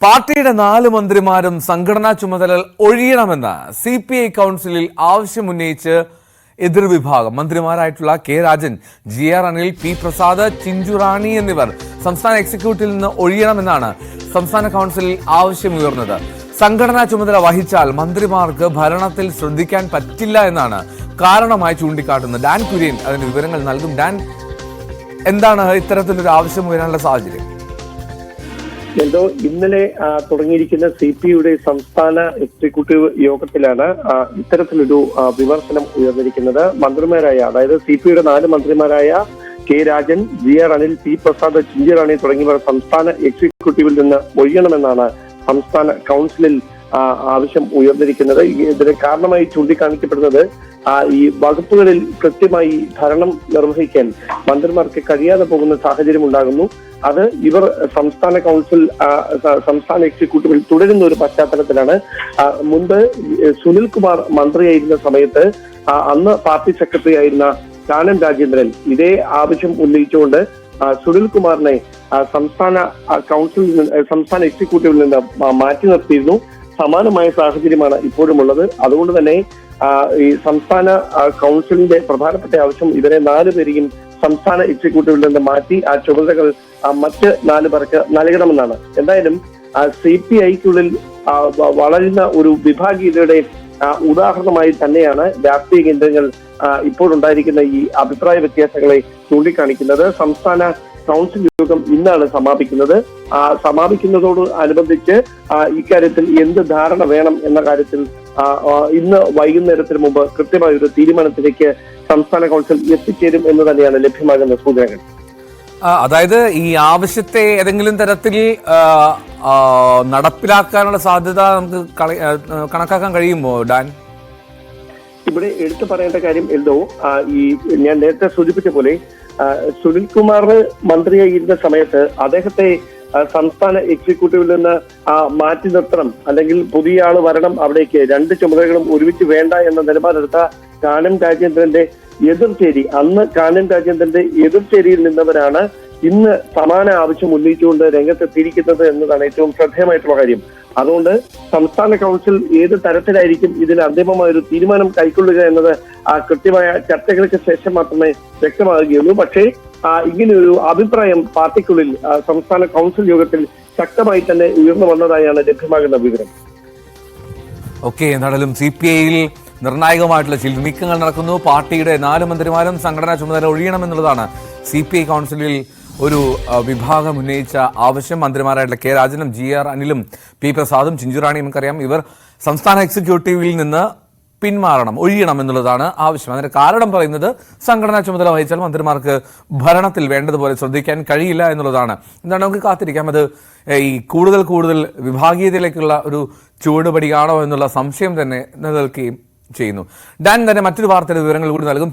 പാർട്ടിയുടെ 4 മന്ത്രിമാരും സംഘടനാ ചുമതലകൾ ഒഴിയണമെന്ന് CPI കൗൺസിലിൽ ആവശ്യമുന്നയിച്ച് എതിർവിഭാഗം മന്ത്രിമാരായിട്ടുള്ള K Rajan, GR Anil, P Prasad, Chinchu Rani എന്നിവർ സംസ്ഥാന എക്സിക്യൂട്ടീവിൽ നിന്ന് ഒഴിയണമെന്നാണ് സംസ്ഥാന കൗൺസിലിൽ ആവശ്യമുയർന്നത്. സംഘടനാ ചുമതല വഹിച്ചാൽ മന്ത്രിമാർക്ക് ഭരണത്തിൽ ശ്രദ്ധിക്കാൻ പറ്റില്ല എന്നാണ് കാരണമായി ചൂണ്ടിക്കാട്ടുന്നത്. ഡാൻ കുര്യൻ അതിന് വിവരങ്ങൾ നൽകും. ഡാൻ, എന്താണ് ഇത്തരത്തിലൊരു ആവശ്യം ഉയരാനുള്ള സാഹചര്യം? എന്തോ ഇന്നലെ തുടങ്ങിയിരിക്കുന്ന CPIയുടെ സംസ്ഥാന എക്സിക്യൂട്ടീവ് യോഗത്തിലാണ് ഇത്തരത്തിലൊരു വിമർശനം ഉയർന്നിരിക്കുന്നത്. മന്ത്രിമാരായ, അതായത് CPIയുടെ 4 മന്ത്രിമാരായ K Rajan, GR Anil, P Prasad, Chinchu Rani തുടങ്ങിയവർ സംസ്ഥാന എക്സിക്യൂട്ടീവിൽ നിന്ന് ഒഴിയണമെന്നാണ് സംസ്ഥാന കൗൺസിലിൽ ആവശ്യം ഉയർന്നിരിക്കുന്നത്. ഇതിന് കാരണമായി ചൂണ്ടിക്കാണിക്കപ്പെടുന്നത് ഈ വകുപ്പുകളിൽ കൃത്യമായി ഭരണം നിർവഹിക്കാൻ മന്ത്രിമാർക്ക് കഴിയാതെ പോകുന്ന സാഹചര്യം ഉണ്ടാകുന്നു. അത് ഇവർ സംസ്ഥാന കൗൺസിൽ സംസ്ഥാന എക്സിക്യൂട്ടീവിൽ തുടരുന്ന ഒരു പശ്ചാത്തലത്തിലാണ്. മുൻപ് സുനിൽകുമാർ മന്ത്രിയായിരുന്ന സമയത്ത് അന്ന് പാർട്ടി സെക്രട്ടറി ആയിരുന്ന കാനം രാജേന്ദ്രൻ ഇതേ ആവശ്യം ഉന്നയിച്ചുകൊണ്ട് സുനിൽകുമാറിനെ സംസ്ഥാന എക്സിക്യൂട്ടീവിൽ നിന്ന് മാറ്റി നിർത്തിയിരുന്നു. സമാനമായ സാഹചര്യമാണ് ഇപ്പോഴുമുള്ളത്. അതുകൊണ്ട് തന്നെ ഈ സംസ്ഥാന കൗൺസിലിന്റെ പ്രധാനപ്പെട്ട ആവശ്യം ഇവരെ 4 പേരെയും സംസ്ഥാന എക്സിക്യൂട്ടീവിൽ നിന്ന് മാറ്റി ആ ചുമതലകൾ മറ്റ് 4 പേർക്ക് നൽകണമെന്നാണ്. എന്തായാലും CPIക്കുള്ളിൽ വളരുന്ന ഒരു വിഭാഗീയതയുടെ ഉദാഹരണമായി തന്നെയാണ് രാഷ്ട്രീയ കേന്ദ്രങ്ങൾ ഇപ്പോഴുണ്ടായിരിക്കുന്ന ഈ അഭിപ്രായ വ്യത്യാസങ്ങളെ ചൂണ്ടിക്കാണിക്കുന്നത്. സംസ്ഥാന കൗൺസിൽ യോഗം ഇന്നാണ് സമാപിക്കുന്നത്. സമാപിക്കുന്നതോട് അനുബന്ധിച്ച് ഇക്കാര്യത്തിൽ എന്ത് ധാരണ വേണം എന്ന കാര്യത്തിൽ ഇന്ന് വൈകുന്നേരത്തിന് മുമ്പ് കൃത്യമായ ഒരു തീരുമാനത്തിലേക്ക് സംസ്ഥാന കൗൺസിൽ എത്തിച്ചേരും എന്ന് തന്നെയാണ് ലഭ്യമാകുന്ന സൂചനകൾ. അതായത് ഈ ആവശ്യത്തെ ഏതെങ്കിലും തരത്തിൽ നടപ്പിലാക്കാനുള്ള സാധ്യത നമുക്ക് കണക്കാക്കാൻ കഴിയുമോ ഡാൻ? ഇവിടെ എടുത്തു പറയേണ്ട കാര്യം എന്തോ ഞാൻ നേരത്തെ സൂചിപ്പിച്ച പോലെ സുനിൽകുമാർ മന്ത്രിയായിരുന്ന സമയത്ത് അദ്ദേഹത്തെ സംസ്ഥാന എക്സിക്യൂട്ടീവിൽ നിന്ന് മാറ്റി നിർത്തണം, അല്ലെങ്കിൽ പുതിയ ആള് വരണം അവിടേക്ക്, 2 ചുമതലകളും ഒരുമിച്ച് വേണ്ട എന്ന നിലപാടെടുത്ത കാനം രാജേന്ദ്രന്റെ എതിർചേരി, അന്ന് കാനം രാജേന്ദ്രന്റെ എതിർചേരിയിൽ നിന്നവരാണ് ഇന്ന് സമാന ആവശ്യം ഉന്നയിച്ചുകൊണ്ട് രംഗത്തെത്തിയിരിക്കുന്നത് എന്നതാണ് ഏറ്റവും ശ്രദ്ധേയമായിട്ടുള്ള കാര്യം. അതുകൊണ്ട് സംസ്ഥാന കൗൺസിൽ ഏത് തരത്തിലായിരിക്കും ഇതിന് അന്തിമമായ ഒരു തീരുമാനം കൈക്കൊള്ളുക എന്നത് കൃത്യമായ ചർച്ചകൾക്ക് ശേഷം മാത്രമേ വ്യക്തമാകുകയുള്ളൂ. പക്ഷേ ഇങ്ങനെയൊരു അഭിപ്രായം പാർട്ടിക്കുള്ളിൽ സംസ്ഥാന കൗൺസിൽ യോഗത്തിൽ ശക്തമായി തന്നെ ഉയർന്നു വന്നതായാണ് ലഭ്യമാകുന്ന വിവരം. ഓക്കെ, എന്തായാലും CPIയിൽ നിർണായകമായിട്ടുള്ള ചില നീക്കങ്ങൾ നടക്കുന്നു. പാർട്ടിയുടെ 4 മന്ത്രിമാരും സംഘടനാ ചുമതല ഒഴിയണമെന്നുള്ളതാണ് CPI കൗൺസിലിൽ ഒരു വിഭാഗം ഉന്നയിച്ച ആവശ്യം. മന്ത്രിമാരായിട്ടുള്ള കെ രാജനും, GR അനിലും, പി പ്രസാദും, ചിഞ്ചു റാണിയും നമുക്കറിയാം, ഇവർ സംസ്ഥാന എക്സിക്യൂട്ടീവിൽ നിന്ന് പിന്മാറണം, ഒഴിയണം എന്നുള്ളതാണ് ആവശ്യം. അതിന്റെ കാരണം പറയുന്നത് സംഘടനാ ചുമതല വഹിച്ചാൽ മന്ത്രിമാർക്ക് ഭരണത്തിൽ വേണ്ടതുപോലെ ശ്രദ്ധിക്കാൻ കഴിയില്ല എന്നുള്ളതാണ്. എന്താണ്, നമുക്ക് കാത്തിരിക്കാം. അത് ഈ കൂടുതൽ വിഭാഗീയതയിലേക്കുള്ള ഒരു ചുവടുപടിയാണോ എന്നുള്ള സംശയം തന്നെ നിലനിൽക്കുകയും ചെയ്യുന്നു. ഡാൻ തന്നെ മറ്റൊരു വാർത്തയുടെ വിവരങ്ങൾ കൂടി നൽകും.